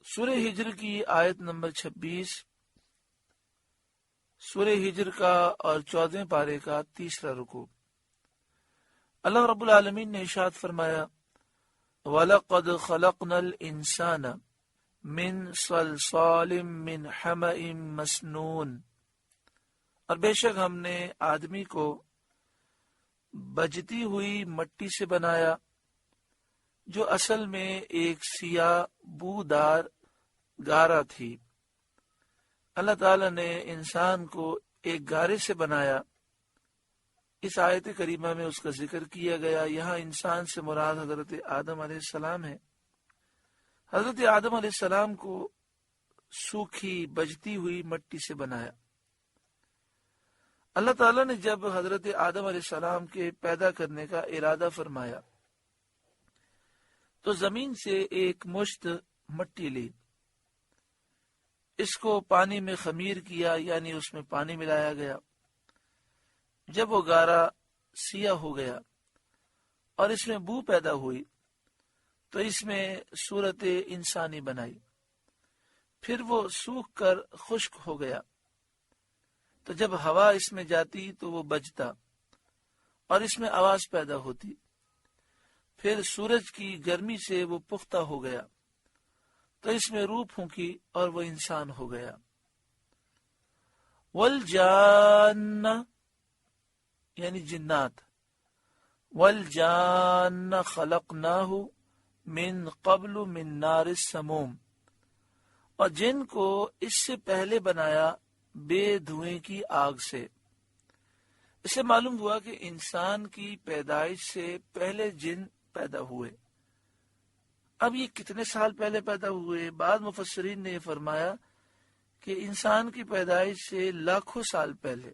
سورہ ہجر کی آیت نمبر 26، سورہ ہجر کا اور 14 پارے کا 3 رکوع۔ اللہ رب العالمین نے ارشاد فرمایا وَلَقَدْ خَلَقْنَا الْإِنسَانَ مِنْ صَلْصَالٍ مِّنْ حَمَإٍ مَسْنُونٍ، اور بے شک ہم نے آدمی کو بجتی ہوئی مٹی سے بنایا جو اصل میں ایک سیاہ بودار گارا تھی۔ اللہ تعالی نے انسان کو ایک گارے سے بنایا۔ اس آیت کریمہ میں اس کا ذکر کیا گیا۔ یہاں انسان سے مراد حضرت آدم علیہ السلام ہے۔ حضرت آدم علیہ السلام کو سوکھی بجتی ہوئی مٹی سے بنایا۔ اللہ تعالیٰ نے جب حضرت آدم علیہ السلام کے پیدا کرنے کا ارادہ فرمایا تو زمین سے ایک مشت مٹی لی، اس کو پانی میں خمیر کیا، یعنی اس میں پانی ملایا گیا۔ جب وہ گارا سیاہ ہو گیا اور اس میں بو پیدا ہوئی تو اس میں صورت انسانی بنائی۔ پھر وہ سوکھ کر خشک ہو گیا تو جب ہوا اس میں جاتی تو وہ بجتا اور اس میں آواز پیدا ہوتی۔ پھر سورج کی گرمی سے وہ پختہ ہو گیا تو اس میں روح پھونکی اور وہ انسان ہو گیا۔ والجان یعنی جنات، والجان خلقناہ من قبل من نار السموم، اور جن کو اس سے پہلے بنایا بے دھوئیں کی آگ سے۔ اس سے معلوم ہوا کہ انسان کی پیدائش سے پہلے جن پیدا ہوئے۔ اب یہ کتنے سال پہلے پیدا ہوئے؟ بعض مفسرین نے یہ فرمایا کہ انسان کی پیدائش سے لاکھوں سال پہلے،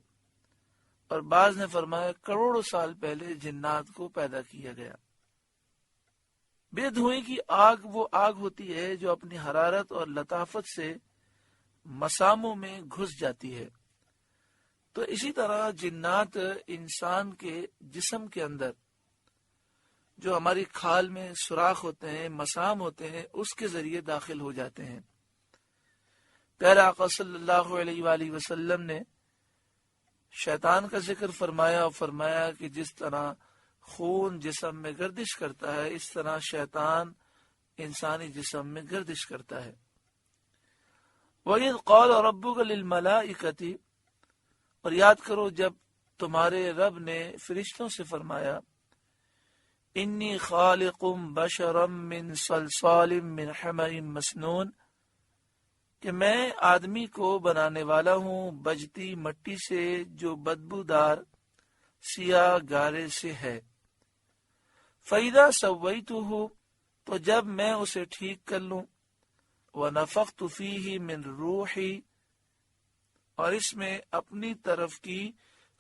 اور بعض نے فرمایا کروڑوں سال پہلے جنات کو پیدا کیا گیا۔ بے دھوئیں کی آگ وہ آگ ہوتی ہے جو اپنی حرارت اور لطافت سے مساموں میں گھس جاتی ہے۔ تو اسی طرح جنات انسان کے جسم کے اندر جو ہماری کھال میں سوراخ ہوتے ہیں، مسام ہوتے ہیں، اس کے ذریعے داخل ہو جاتے ہیں۔ پیارے آقا صلی اللہ علیہ وآلہ وسلم نے شیطان کا ذکر فرمایا اور فرمایا کہ جس طرح خون جسم میں گردش کرتا ہے اس طرح شیطان انسانی جسم میں گردش کرتا ہے۔ وَإِذْ قَالَ رَبُّكَ لِلْمَلَائِكَةِ، اور یاد کرو جب تمہارے رب نے فرشتوں سے فرمایا انی خالق بشرا من صلصال من حمأ مسنون، کہ میں آدمی کو بنانے والا ہوں بجتی مٹی سے جو بدبودار سیاہ گارے سے ہے۔ فَإِذَا سَوَّيْتُهُ، تو جب میں اسے ٹھیک کر لوں، وَنَفَخْتُ فِيهِ مِن رُوحِي، اور اس میں اپنی طرف کی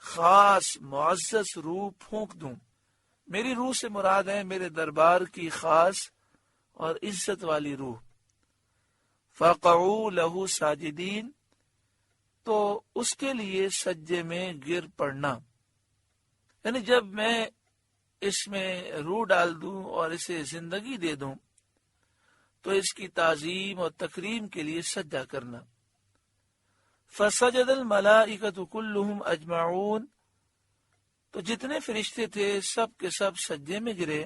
خاص معزز روح پھونک دوں۔ میری روح سے مراد ہے میرے دربار کی خاص اور عزت والی روح۔ فَقَعُوا لَهُ سَاجِدِينَ، تو اس کے لیے سجدے میں گر پڑنا، یعنی جب میں اس میں روح ڈال دوں اور اسے زندگی دے دوں تو اس کی تعظیم اور تکریم کے لیے سجدہ کرنا۔ فَسَجَدَ الْمَلَائِكَةُ كُلُّهُمْ أَجْمَعُونَ، تو جتنے فرشتے تھے سب کے سب سجدے میں گرے،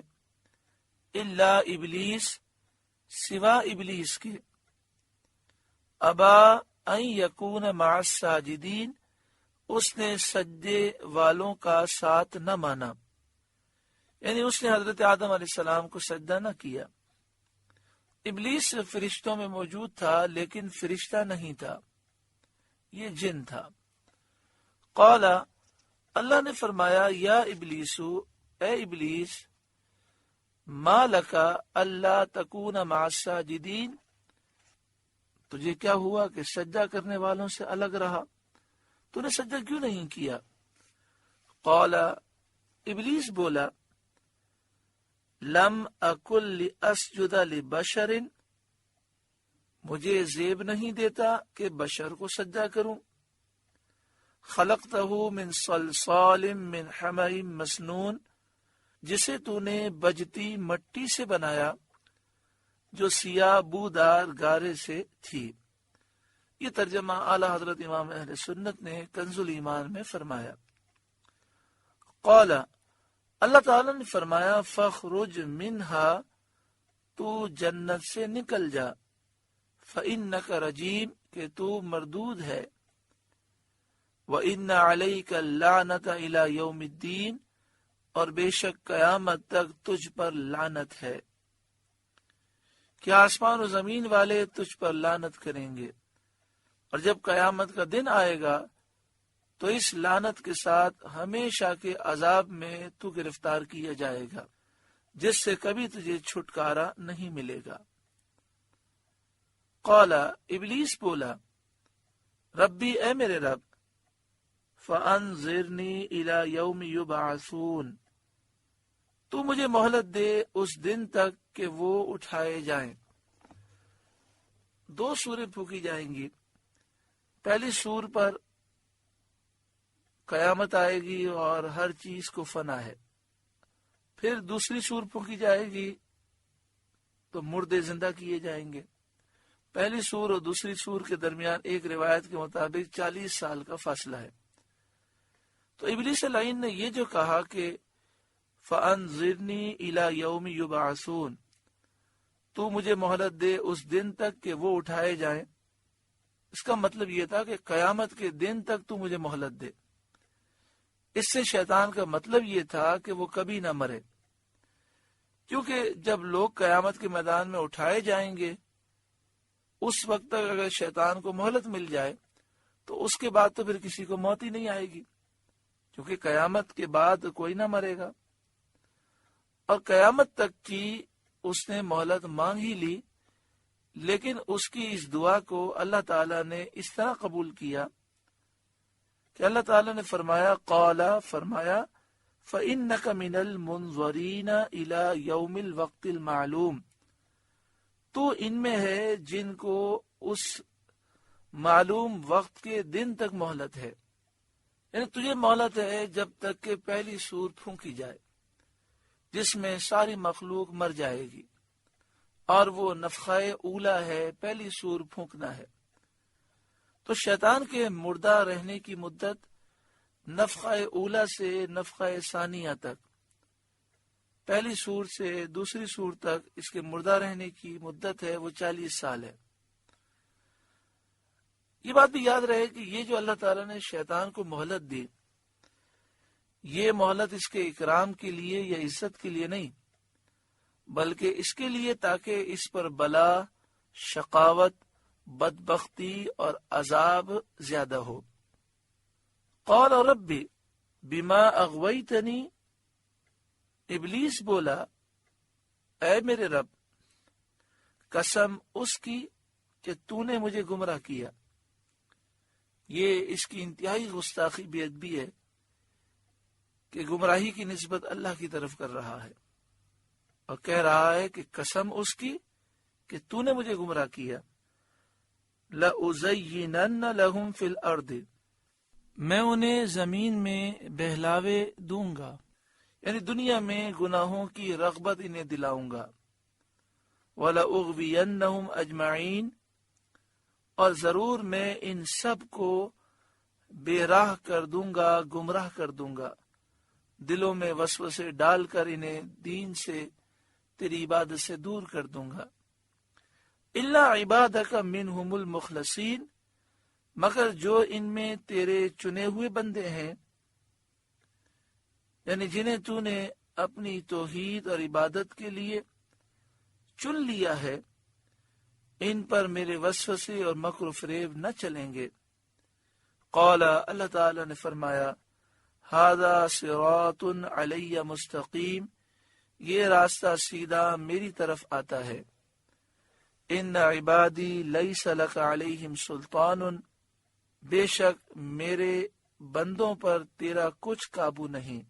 الا ابلیس، سوا ابلیس کے، ابا ان یکون مع الساجدین، اس نے سجدے والوں کا ساتھ نہ مانا، یعنی اس نے حضرت آدم علیہ السلام کو سجدہ نہ کیا۔ ابلیس فرشتوں میں موجود تھا لیکن فرشتہ نہیں تھا، یہ جن تھا۔ قال، اللہ نے فرمایا یا ابلیسو، اے ابلیس، ما لکا اللہ تکون مع الساجدین، تجھے کیا ہوا کہ سجدہ کرنے والوں سے الگ رہا؟ تو نے سجدہ کیوں نہیں کیا؟ قال، ابلیس بولا، لم اکل لاسجد لبشر، مجھے زیب نہیں دیتا کہ بشر کو سجدہ کروں۔ خلقتہ من صلصال من حمأ مسنون، جسے تو نے بجتی مٹی سے بنایا جو سیاہ بودار گارے سے تھی۔ یہ ترجمہ اعلیٰ حضرت امام اہل سنت نے کنز الایمان میں فرمایا۔ قال، اللہ تعالیٰ نے فرمایا، فخرج منہا، تو جنت سے نکل جا، فإنک رجیم، کہ تو مردود ہے، وإن علیک اللعنۃ الی یوم الدین، اور بے شک قیامت تک تجھ پر لعنت ہے، کہ آسمان و زمین والے تجھ پر لعنت کریں گے، اور جب قیامت کا دن آئے گا تو اس لعنت کے ساتھ ہمیشہ کے عذاب میں تو گرفتار کیا جائے گا، جس سے کبھی تجھے چھٹکارا نہیں ملے گا۔ قال، ابلیس بولا، ربی، اے میرے رب، فانظرنی الی یوم یبعثون، تو مجھے مہلت دے اس دن تک کہ وہ اٹھائے جائیں۔ دو سوریں پھونکی جائیں گی، پہلی سور پر قیامت آئے گی اور ہر چیز کو فنا ہے، پھر دوسری سور پھونکی جائے گی تو مردے زندہ کیے جائیں گے۔ پہلی سور اور دوسری سور کے درمیان ایک روایت کے مطابق 40 سال کا فاصلہ ہے۔ تو ابلیس لعین نے یہ جو کہا کہ فَأَنظِرْنِي إِلَى يَوْمِ يُبْعَثُونَ، تو مجھے مہلت دے اس دن تک کہ وہ اٹھائے جائیں، اس کا مطلب یہ تھا کہ قیامت کے دن تک تو مجھے مہلت دے۔ اس سے شیطان کا مطلب یہ تھا کہ وہ کبھی نہ مرے، کیونکہ جب لوگ قیامت کے میدان میں اٹھائے جائیں گے، اس وقت تک اگر شیطان کو مہلت مل جائے تو اس کے بعد تو پھر کسی کو موت ہی نہیں آئے گی، کیونکہ قیامت کے بعد کوئی نہ مرے گا۔ اور قیامت تک کی اس نے مہلت مانگ ہی لی، لیکن اس کی اس دعا کو اللہ تعالیٰ نے اس طرح قبول کیا کہ اللہ تعالیٰ نے فرمایا، قال، فرمایا، فَإِنَّكَ مِنَ الْمُنظَرِينَ إِلَى يَوْمِ الْوَقْتِ الْمَعْلُومِ، تو ان میں ہے جن کو اس معلوم وقت کے دن تک مہلت ہے، یعنی تجھے مہلت ہے جب تک کہ پہلی سور پھونکی جائے جس میں ساری مخلوق مر جائے گی، اور وہ نفخہ اولا ہے، پہلی سور پھونکنا ہے۔ تو شیطان کے مردہ رہنے کی مدت نفخہ اولا سے نفخہ ثانیہ تک، پہلی سور سے دوسری سور تک اس کے مردہ رہنے کی مدت ہے، وہ 40 سال ہے۔ یہ بات بھی یاد رہے کہ یہ جو اللہ تعالیٰ نے شیطان کو مہلت دی، یہ مہلت اس کے اکرام کے لیے یا عزت کے لیے نہیں، بلکہ اس کے لیے تاکہ اس پر بلا، شقاوت، بدبختی اور عذاب زیادہ ہو۔ قال ربی بما اغویتنی، ابلیس بولا، اے میرے رب، قسم اس کی کہ تو نے مجھے گمراہ کیا۔ یہ اس کی انتہائی گستاخی بے ادبی ہے کہ گمراہی کی نسبت اللہ کی طرف کر رہا ہے اور کہہ رہا ہے کہ قسم اس کی کہ تو نے مجھے گمراہ کیا، لَأُزَيِّنَنَّ لَهُمْ فِي الْأَرْضِ، میں انہیں زمین میں بہلاوے دوں گا، یعنی دنیا میں گناہوں کی رغبت انہیں دلاؤں گا، وَلَأُغْوِيَنَّهُمْ أَجْمَعِينَ، اور ضرور میں ان سب کو بے راہ کر دوں گا، گمراہ کر دوں گا، دلوں میں وسوسے ڈال کر انہیں دین سے، تیری عبادت سے دور کر دوں گا۔ الا عبادک منہم المخلصین، مگر جو ان میں تیرے چنے ہوئے بندے ہیں، یعنی جنہیں تو نے اپنی توحید اور عبادت کے لیے چن لیا ہے، ان پر میرے وسوسے اور مکر و فریب نہ چلیں گے۔ قال، اللہ تعالی نے فرمایا، ھذا صراط علی مستقیم، یہ راستہ سیدھا میری طرف آتا ہے۔ ان عبادی لیس لک علیہم سلطان، بے شک میرے بندوں پر تیرا کچھ قابو نہیں،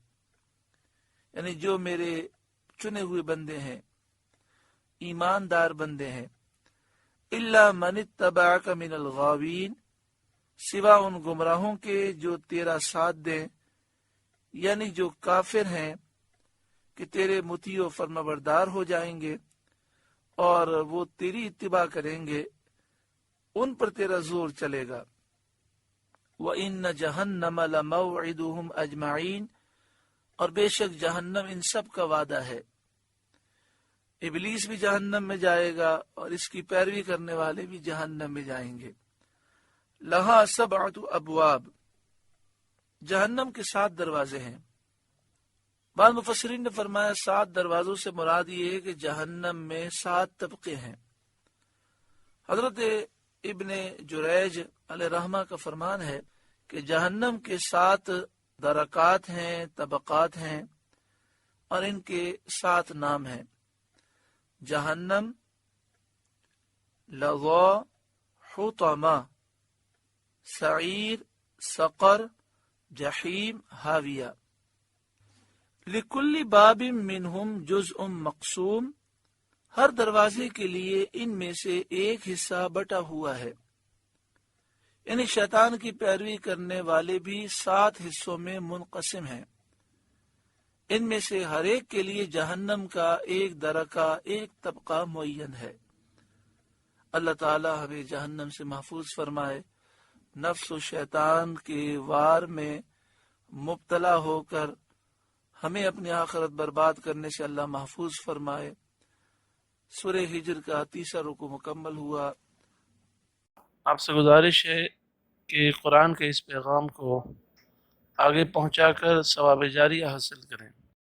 یعنی جو میرے چنے ہوئے بندے ہیں، ایماندار بندے ہیں، الا من اتبعک من الغاوین، سوا ان گمراہوں کے جو تیرا ساتھ دیں، یعنی جو کافر ہیں کہ تیرے مطیع و فرمانبردار ہو جائیں گے، اور وہ تیری اتباع کریں گے ان پر تیرا زور چلے گا۔ وَإِنَّ جَهَنَّمَ لَمَوْعِدُهُمْ أَجْمَعِينَ، اور بے شک جہنم ان سب کا وعدہ ہے۔ ابلیس بھی جہنم میں جائے گا اور اس کی پیروی کرنے والے بھی جہنم میں جائیں گے۔ لہا سبعۃ ابواب، جہنم کے 7 دروازے ہیں۔ بعض مفسرین نے فرمایا 7 دروازوں سے مراد یہ ہے کہ جہنم میں 7 طبقے ہیں۔ حضرت ابن جریج علیہ رحمہ کا فرمان ہے کہ جہنم کے 7 درکات ہیں، طبقات ہیں، اور ان کے 7 نام ہیں: جہنم، لظا، حطمہ، سعیر، سقر، جحیم، حاویہ۔ لکل باب منہم جزء مقسوم، ہر دروازے کے لیے ان میں سے ایک حصہ بٹا ہوا ہے، یعنی شیطان کی پیروی کرنے والے بھی 7 حصوں میں منقسم ہیں۔ ان میں سے ہر ایک کے لیے جہنم کا ایک درکہ، ایک طبقہ معین ہے۔ اللہ تعالی ہمیں جہنم سے محفوظ فرمائے، نفس و شیطان کے وار میں مبتلا ہو کر ہمیں اپنی آخرت برباد کرنے سے اللہ محفوظ فرمائے۔ سورہ ہجر کا 3واں رکوع مکمل ہوا۔ آپ سے گزارش ہے کہ قرآن کے اس پیغام کو آگے پہنچا کر ثواب جاریہ حاصل کریں۔